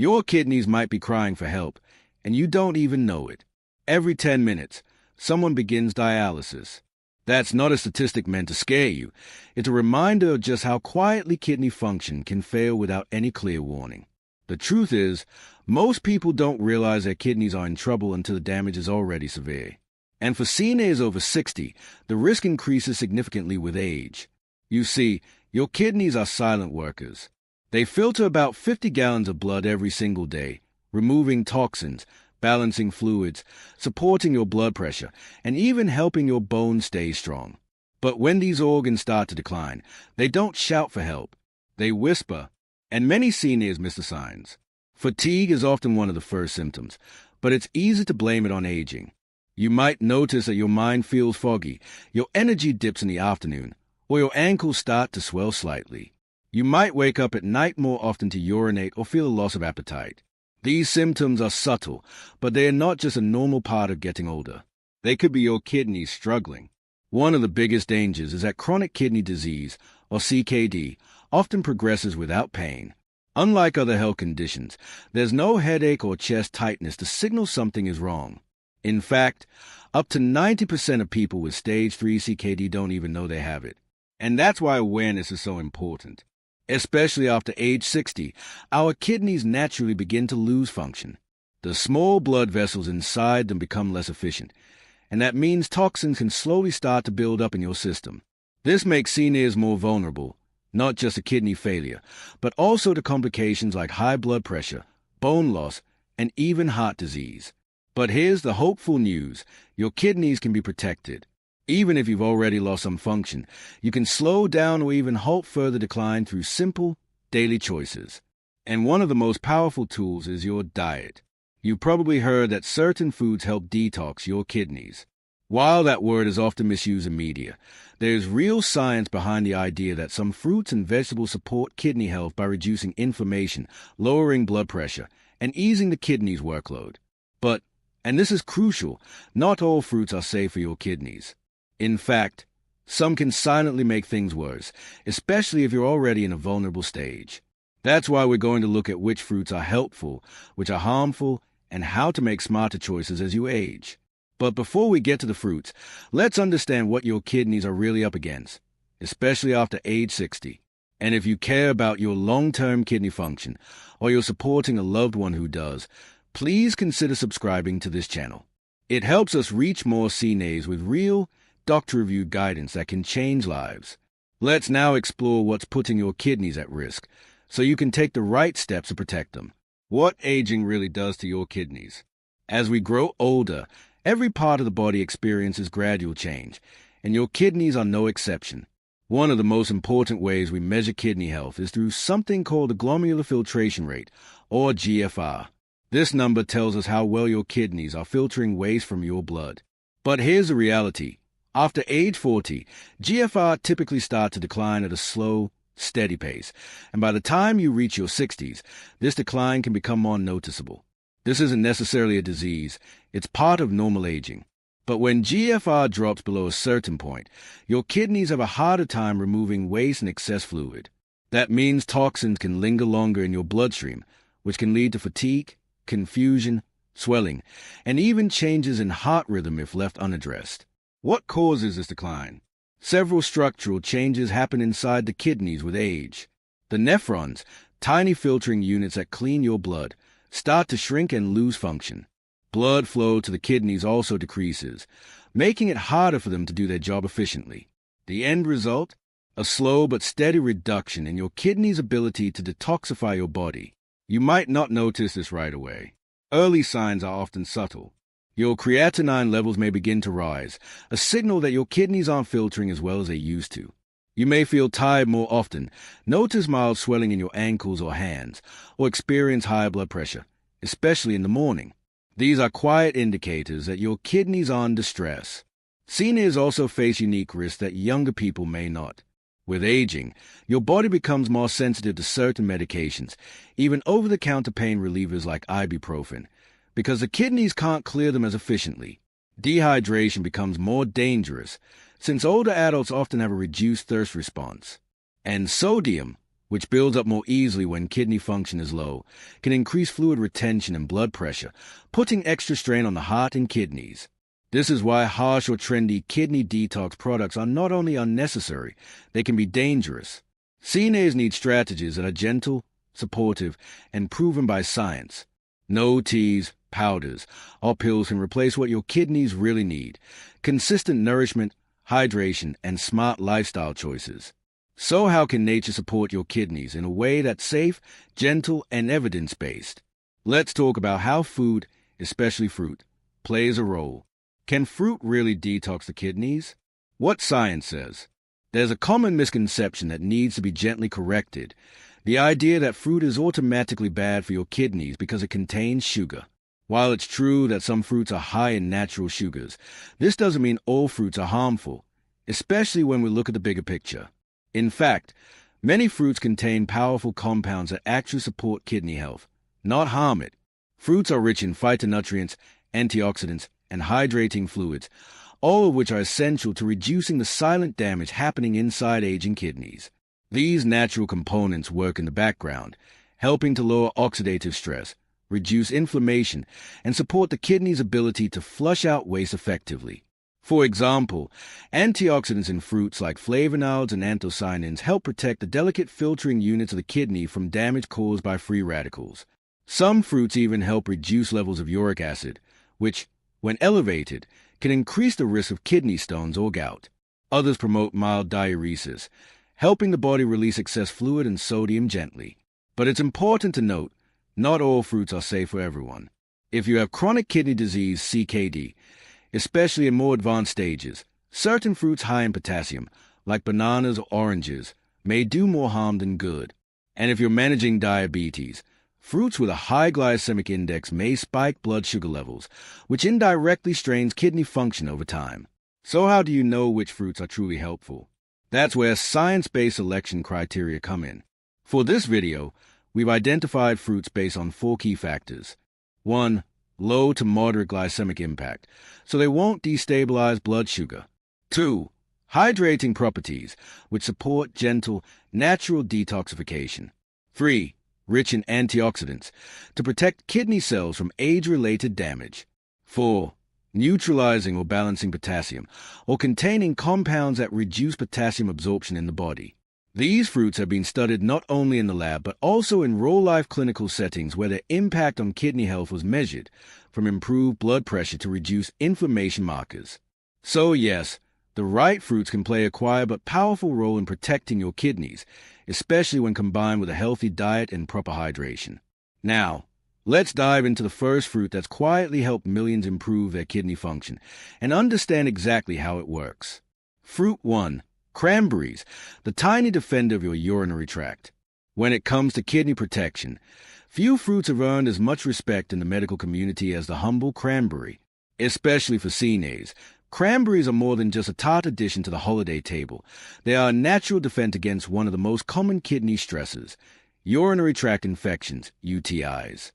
Your kidneys might be crying for help, and you don't even know it. Every 10 minutes, someone begins dialysis. That's not a statistic meant to scare you. It's a reminder of just how quietly kidney function can fail without any clear warning. The truth is, most people don't realize their kidneys are in trouble until the damage is already severe. And for seniors over 60, the risk increases significantly with age. You see, your kidneys are silent workers. They filter about 50 gallons of blood every single day, removing toxins, balancing fluids, supporting your blood pressure, and even helping your bones stay strong. But when these organs start to decline, they don't shout for help. They whisper, and many seniors miss the signs. Fatigue is often one of the first symptoms, but it's easy to blame it on aging. You might notice that your mind feels foggy, your energy dips in the afternoon, or your ankles start to swell slightly. You might wake up at night more often to urinate or feel a loss of appetite. These symptoms are subtle, but they are not just a normal part of getting older. They could be your kidneys struggling. One of the biggest dangers is that chronic kidney disease, or CKD, often progresses without pain. Unlike other health conditions, there's no headache or chest tightness to signal something is wrong. In fact, up to 90% of people with stage 3 CKD don't even know they have it. And that's why awareness is so important. Especially after age 60, our kidneys naturally begin to lose function. The small blood vessels inside them become less efficient, and that means toxins can slowly start to build up in your system. This makes seniors more vulnerable, not just to kidney failure, but also to complications like high blood pressure, bone loss, and even heart disease. But here's the hopeful news. Your kidneys can be protected. Even if you've already lost some function, you can slow down or even halt further decline through simple, daily choices. And one of the most powerful tools is your diet. You've probably heard that certain foods help detox your kidneys. While that word is often misused in media, there's real science behind the idea that some fruits and vegetables support kidney health by reducing inflammation, lowering blood pressure, and easing the kidney's workload. But, and this is crucial, not all fruits are safe for your kidneys. In fact, some can silently make things worse, especially if you're already in a vulnerable stage. That's why we're going to look at which fruits are helpful, which are harmful, and how to make smarter choices as you age. But before we get to the fruits, let's understand what your kidneys are really up against, especially after age 60. And if you care about your long-term kidney function, or you're supporting a loved one who does, please consider subscribing to this channel. It helps us reach more seniors with real, doctor-reviewed guidance that can change lives. Let's now explore what's putting your kidneys at risk, so you can take the right steps to protect them. What aging really does to your kidneys. As we grow older, every part of the body experiences gradual change, and your kidneys are no exception. One of the most important ways we measure kidney health is through something called the glomerular filtration rate, or GFR. This number tells us how well your kidneys are filtering waste from your blood. But here's the reality. After age 40, GFR typically starts to decline at a slow, steady pace, and by the time you reach your 60s, this decline can become more noticeable. This isn't necessarily a disease, it's part of normal aging. But when GFR drops below a certain point, your kidneys have a harder time removing waste and excess fluid. That means toxins can linger longer in your bloodstream, which can lead to fatigue, confusion, swelling, and even changes in heart rhythm if left unaddressed. What causes this decline? Several structural changes happen inside the kidneys with age. The nephrons, tiny filtering units that clean your blood, start to shrink and lose function. Blood flow to the kidneys also decreases, making it harder for them to do their job efficiently. The end result? A slow but steady reduction in your kidney's ability to detoxify your body. You might not notice this right away. Early signs are often subtle. Your creatinine levels may begin to rise, a signal that your kidneys aren't filtering as well as they used to. You may feel tired more often, notice mild swelling in your ankles or hands, or experience high blood pressure, especially in the morning. These are quiet indicators that your kidneys are under stress. Seniors also face unique risks that younger people may not. With aging, your body becomes more sensitive to certain medications, even over-the-counter pain relievers like ibuprofen, because the kidneys can't clear them as efficiently. Dehydration becomes more dangerous, since older adults often have a reduced thirst response. And sodium, which builds up more easily when kidney function is low, can increase fluid retention and blood pressure, putting extra strain on the heart and kidneys. This is why harsh or trendy kidney detox products are not only unnecessary, they can be dangerous. CNAs need strategies that are gentle, supportive, and proven by science. No teas, powders, or pills can replace what your kidneys really need: consistent nourishment, hydration, and smart lifestyle choices. So how can nature support your kidneys in a way that's safe, gentle, and evidence-based? Let's talk about how food, especially fruit, plays a role. Can fruit really detox the kidneys? What science says? There's a common misconception that needs to be gently corrected: the idea that fruit is automatically bad for your kidneys because it contains sugar. While it's true that some fruits are high in natural sugars, this doesn't mean all fruits are harmful, especially when we look at the bigger picture. In fact, many fruits contain powerful compounds that actually support kidney health, not harm it. Fruits are rich in phytonutrients, antioxidants, and hydrating fluids, all of which are essential to reducing the silent damage happening inside aging kidneys. These natural components work in the background, helping to lower oxidative stress, reduce inflammation, and support the kidney's ability to flush out waste effectively. For example, antioxidants in fruits like flavonoids and anthocyanins help protect the delicate filtering units of the kidney from damage caused by free radicals. Some fruits even help reduce levels of uric acid, which, when elevated, can increase the risk of kidney stones or gout. Others promote mild diuresis, helping the body release excess fluid and sodium gently. But it's important to note, not all fruits are safe for everyone. If you have chronic kidney disease, CKD, especially in more advanced stages, certain fruits high in potassium, like bananas or oranges, may do more harm than good. And if you're managing diabetes, fruits with a high glycemic index may spike blood sugar levels, which indirectly strains kidney function over time. So how do you know which fruits are truly helpful? That's where science-based selection criteria come in. For this video, we've identified fruits based on 4 key factors. 1. Low to moderate glycemic impact, so they won't destabilize blood sugar. 2. Hydrating properties, which support gentle, natural detoxification. 3. Rich in antioxidants, to protect kidney cells from age-related damage. 4. Neutralizing or balancing potassium, or containing compounds that reduce potassium absorption in the body. These fruits have been studied not only in the lab but also in real-life clinical settings where their impact on kidney health was measured, from improved blood pressure to reduced inflammation markers. So yes, the right fruits can play a quiet but powerful role in protecting your kidneys, especially when combined with a healthy diet and proper hydration. Now, let's dive into the first fruit that's quietly helped millions improve their kidney function and understand exactly how it works. Fruit 1. Cranberries, the tiny defender of your urinary tract. When it comes to kidney protection, few fruits have earned as much respect in the medical community as the humble cranberry. Especially for CNAs, cranberries are more than just a tart addition to the holiday table. They are a natural defense against one of the most common kidney stressors: urinary tract infections, UTIs.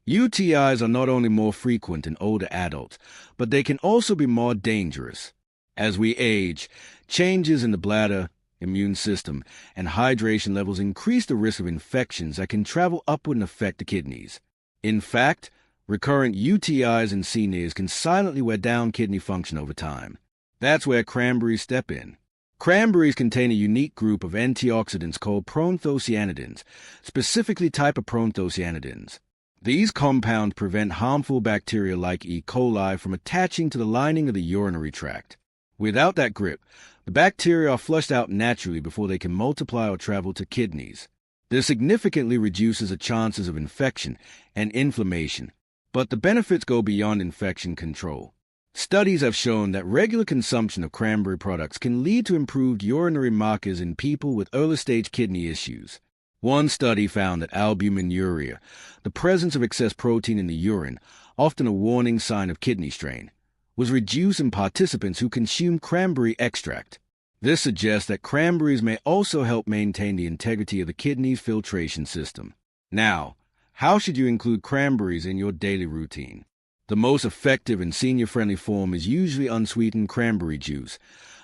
UTIs are not only more frequent in older adults, but they can also be more dangerous. As we age, changes in the bladder, immune system, and hydration levels increase the risk of infections that can travel upward and affect the kidneys. In fact, recurrent UTIs and CNAs can silently wear down kidney function over time. That's where cranberries step in. Cranberries contain a unique group of antioxidants called proanthocyanidins, specifically type of proanthocyanidins. These compounds prevent harmful bacteria like E. coli from attaching to the lining of the urinary tract. Without that grip, the bacteria are flushed out naturally before they can multiply or travel to kidneys. This significantly reduces the chances of infection and inflammation, but the benefits go beyond infection control. Studies have shown that regular consumption of cranberry products can lead to improved urinary markers in people with early-stage kidney issues. One study found that albuminuria, the presence of excess protein in the urine, often a warning sign of kidney strain, was reduced in participants who consumed cranberry extract. This suggests that cranberries may also help maintain the integrity of the kidney's filtration system. Now, how should you include cranberries in your daily routine? The most effective and senior-friendly form is usually unsweetened cranberry juice,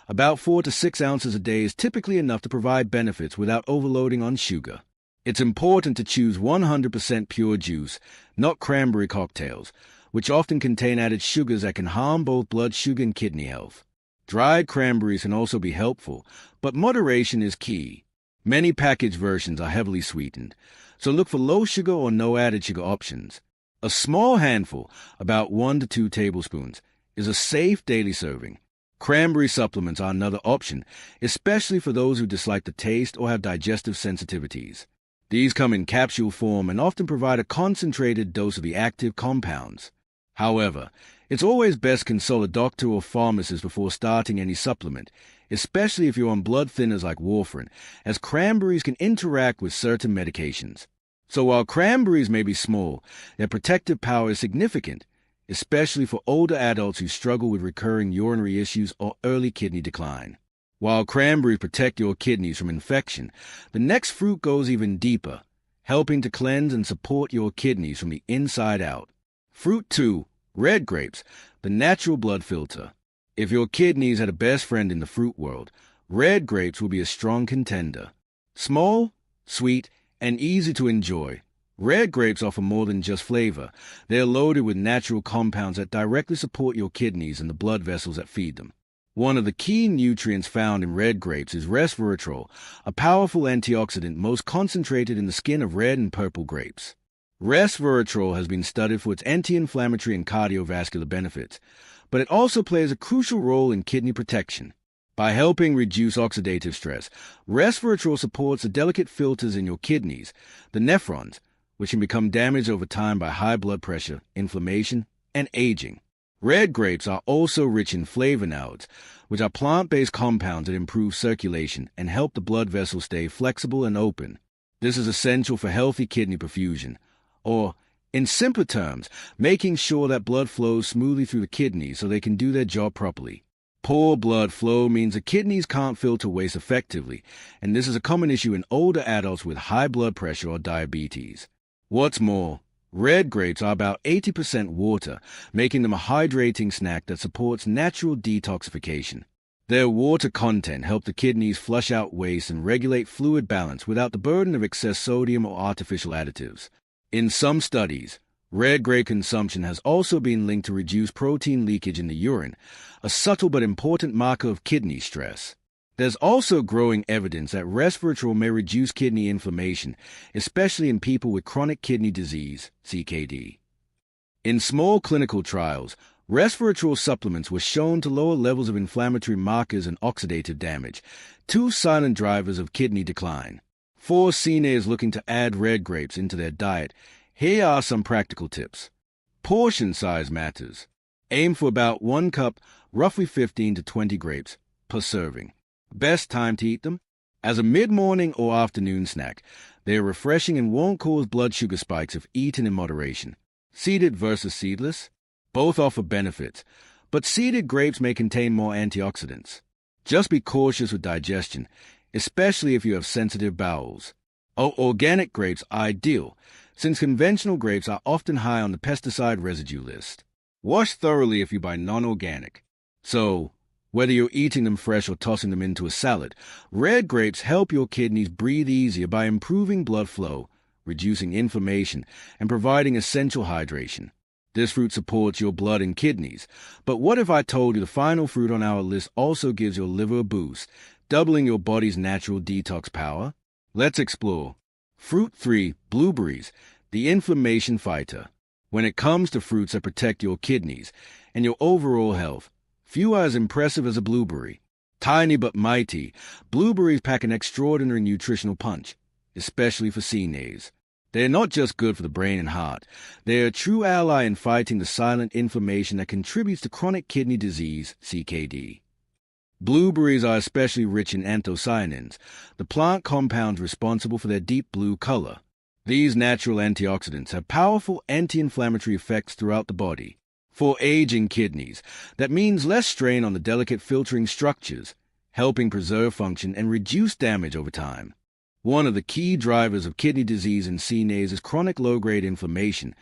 About 4 to 6 ounces a day is typically enough to provide benefits without overloading on sugar. It's important to choose 100% pure juice, not cranberry cocktails, which often contain added sugars that can harm both blood sugar and kidney health. Dried cranberries can also be helpful, but moderation is key. Many packaged versions are heavily sweetened, so look for low sugar or no added sugar options. A small handful, about 1 to 2 tablespoons, is a safe daily serving. Cranberry supplements are another option, especially for those who dislike the taste or have digestive sensitivities. These come in capsule form and often provide a concentrated dose of the active compounds. However, it's always best to consult a doctor or pharmacist before starting any supplement, especially if you're on blood thinners like warfarin, as cranberries can interact with certain medications. So while cranberries may be small, their protective power is significant, especially for older adults who struggle with recurring urinary issues or early kidney decline. While cranberries protect your kidneys from infection, the next fruit goes even deeper, helping to cleanse and support your kidneys from the inside out. Fruit 2, red grapes, the natural blood filter. If your kidneys had a best friend in the fruit world, red grapes will be a strong contender. Small, sweet, and easy to enjoy, red grapes offer more than just flavor. They're loaded with natural compounds that directly support your kidneys and the blood vessels that feed them. One of the key nutrients found in red grapes is resveratrol, a powerful antioxidant most concentrated in the skin of red and purple grapes. Resveratrol has been studied for its anti-inflammatory and cardiovascular benefits, but it also plays a crucial role in kidney protection. By helping reduce oxidative stress, resveratrol supports the delicate filters in your kidneys, the nephrons, which can become damaged over time by high blood pressure, inflammation, and aging. Red grapes are also rich in flavonoids, which are plant-based compounds that improve circulation and help the blood vessels stay flexible and open. This is essential for healthy kidney perfusion, or, in simpler terms, making sure that blood flows smoothly through the kidneys so they can do their job properly. Poor blood flow means the kidneys can't filter waste effectively, and this is a common issue in older adults with high blood pressure or diabetes. What's more, red grapes are about 80% water, making them a hydrating snack that supports natural detoxification. Their water content helps the kidneys flush out waste and regulate fluid balance without the burden of excess sodium or artificial additives. In some studies, red grape consumption has also been linked to reduced protein leakage in the urine, a subtle but important marker of kidney stress. There's also growing evidence that resveratrol may reduce kidney inflammation, especially in people with chronic kidney disease, CKD. In small clinical trials, resveratrol supplements were shown to lower levels of inflammatory markers and oxidative damage, two silent drivers of kidney decline. For seniors looking to add red grapes into their diet, here are some practical tips. Portion size matters. Aim for about 1 cup, roughly 15 to 20 grapes, per serving. Best time to eat them? As a mid-morning or afternoon snack. They are refreshing and won't cause blood sugar spikes if eaten in moderation. Seeded versus seedless? Both offer benefits, but seeded grapes may contain more antioxidants. Just be cautious with digestion, especially if you have sensitive bowels. Organic grapes are ideal, since conventional grapes are often high on the pesticide residue list. Wash thoroughly if you buy non-organic. So, whether you're eating them fresh or tossing them into a salad, red grapes help your kidneys breathe easier by improving blood flow, reducing inflammation, and providing essential hydration. This fruit supports your blood and kidneys. But what if I told you the final fruit on our list also gives your liver a boost, doubling your body's natural detox power? Let's explore. Fruit 3, blueberries, the inflammation fighter. When it comes to fruits that protect your kidneys and your overall health, few are as impressive as a blueberry. Tiny but mighty, blueberries pack an extraordinary nutritional punch, especially for seniors. They're not just good for the brain and heart. They're a true ally in fighting the silent inflammation that contributes to chronic kidney disease, CKD. Blueberries are especially rich in anthocyanins, the plant compounds responsible for their deep blue color. These natural antioxidants have powerful anti-inflammatory effects throughout the body. For aging kidneys, that means less strain on the delicate filtering structures, helping preserve function and reduce damage over time. One of the key drivers of kidney disease in seniors is chronic low-grade inflammation,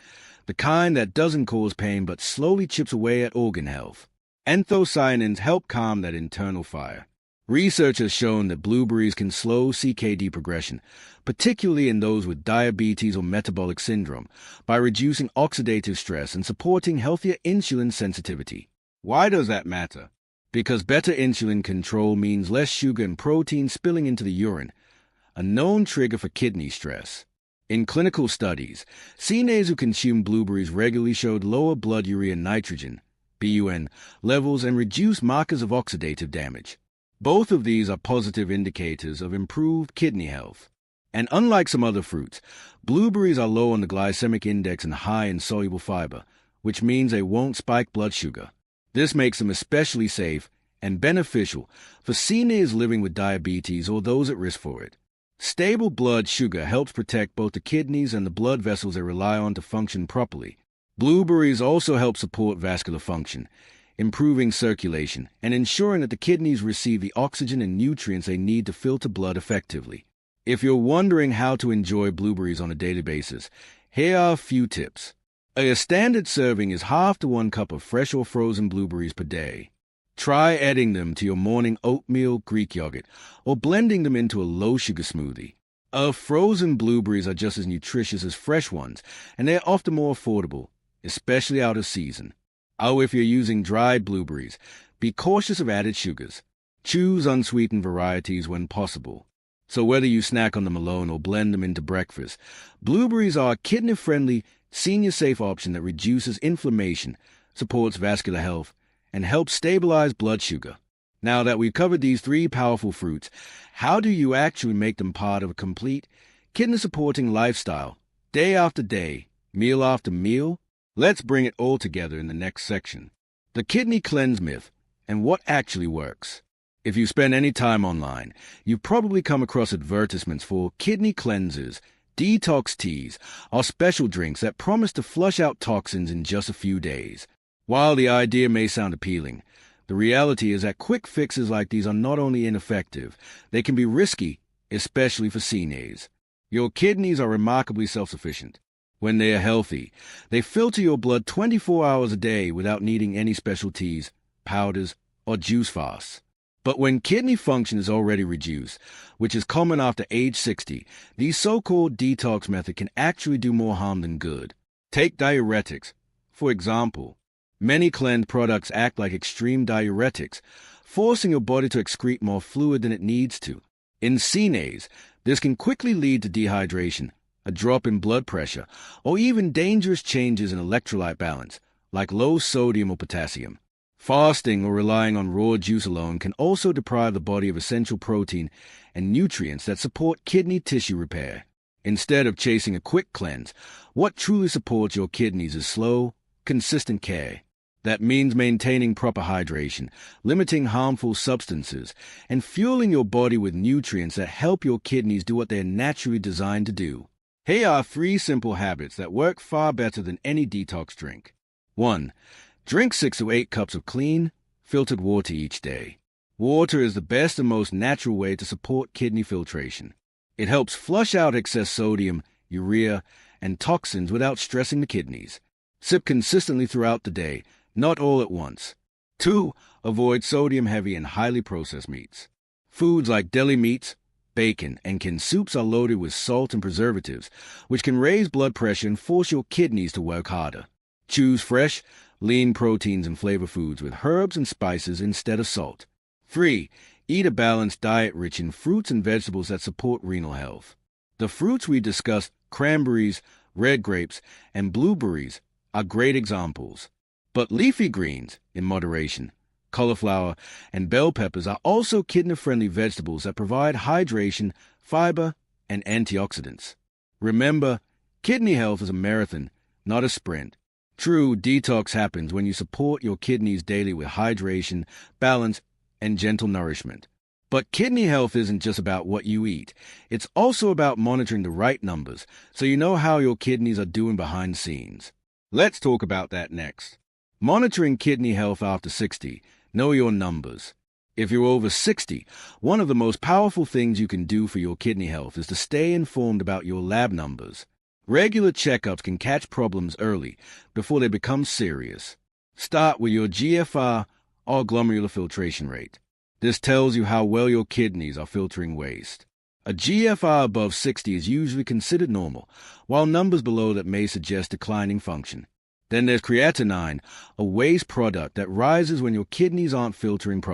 the kind that doesn't cause pain but slowly chips away at organ health. Anthocyanins help calm that internal fire. Research has shown that blueberries can slow CKD progression, particularly in those with diabetes or metabolic syndrome, by reducing oxidative stress and supporting healthier insulin sensitivity. Why does that matter? Because better insulin control means less sugar and protein spilling into the urine, a known trigger for kidney stress. In clinical studies, CNAs who consumed blueberries regularly showed lower blood urea nitrogen, BUN, levels and reduced markers of oxidative damage. Both of these are positive indicators of improved kidney health. And unlike some other fruits, blueberries are low on the glycemic index and high in soluble fiber, which means they won't spike blood sugar. This makes them especially safe and beneficial for seniors living with diabetes or those at risk for it. Stable blood sugar helps protect both the kidneys and the blood vessels they rely on to function properly. Blueberries also help support vascular function, improving circulation, and ensuring that the kidneys receive the oxygen and nutrients they need to filter blood effectively. If you're wondering how to enjoy blueberries on a daily basis, here are a few tips. A standard serving is half to 1 cup of fresh or frozen blueberries per day. Try adding them to your morning oatmeal Greek yogurt or blending them into a low-sugar smoothie. Frozen blueberries are just as nutritious as fresh ones, and they're often more affordable, especially out of season. If you're using dried blueberries, be cautious of added sugars. Choose unsweetened varieties when possible. So whether you snack on them alone or blend them into breakfast, blueberries are a kidney-friendly, senior-safe option that reduces inflammation, supports vascular health, and helps stabilize blood sugar. Now that we've covered these 3 powerful fruits, how do you actually make them part of a complete, kidney-supporting lifestyle, day after day, meal after meal? Let's bring it all together in the next section. The kidney cleanse myth and what actually works. If you spend any time online, you've probably come across advertisements for kidney cleansers, detox teas, or special drinks that promise to flush out toxins in just a few days. While the idea may sound appealing, the reality is that quick fixes like these are not only ineffective, they can be risky, especially for seniors. Your kidneys are remarkably self-sufficient. When they are healthy, they filter your blood 24 hours a day without needing any special teas, powders, or juice fasts. But when kidney function is already reduced, which is common after age 60, these so-called detox methods can actually do more harm than good. Take diuretics, for example. Many cleanse products act like extreme diuretics, forcing your body to excrete more fluid than it needs to. In seniors, this can quickly lead to dehydration, a drop in blood pressure, or even dangerous changes in electrolyte balance, like low sodium or potassium. Fasting or relying on raw juice alone can also deprive the body of essential protein and nutrients that support kidney tissue repair. Instead of chasing a quick cleanse, what truly supports your kidneys is slow, consistent care. That means maintaining proper hydration, limiting harmful substances, and fueling your body with nutrients that help your kidneys do what they're naturally designed to do. Here are 3 simple habits that work far better than any detox drink. 1. Drink 6 to 8 cups of clean, filtered water each day. Water is the best and most natural way to support kidney filtration. It helps flush out excess sodium, urea, and toxins without stressing the kidneys. Sip consistently throughout the day, not all at once. 2. Avoid sodium-heavy and highly processed meats. Foods like deli meats, bacon, and canned soups are loaded with salt and preservatives, which can raise blood pressure and force your kidneys to work harder. Choose fresh, lean proteins and flavor foods with herbs and spices instead of salt. 3. Eat a balanced diet rich in fruits and vegetables that support renal health. The fruits we discussed, cranberries, red grapes, and blueberries, are great examples. But leafy greens, in moderation, cauliflower, and bell peppers are also kidney-friendly vegetables that provide hydration, fiber, and antioxidants. Remember, kidney health is a marathon, not a sprint. True detox happens when you support your kidneys daily with hydration, balance, and gentle nourishment. But kidney health isn't just about what you eat. It's also about monitoring the right numbers so you know how your kidneys are doing behind the scenes. Let's talk about that next. Monitoring kidney health after 60. Know your numbers. If you're over 60, one of the most powerful things you can do for your kidney health is to stay informed about your lab numbers. Regular checkups can catch problems early before they become serious. Start with your GFR or glomerular filtration rate. This tells you how well your kidneys are filtering waste. A GFR above 60 is usually considered normal, while numbers below that may suggest declining function. Then there's creatinine, a waste product that rises when your kidneys aren't filtering properly.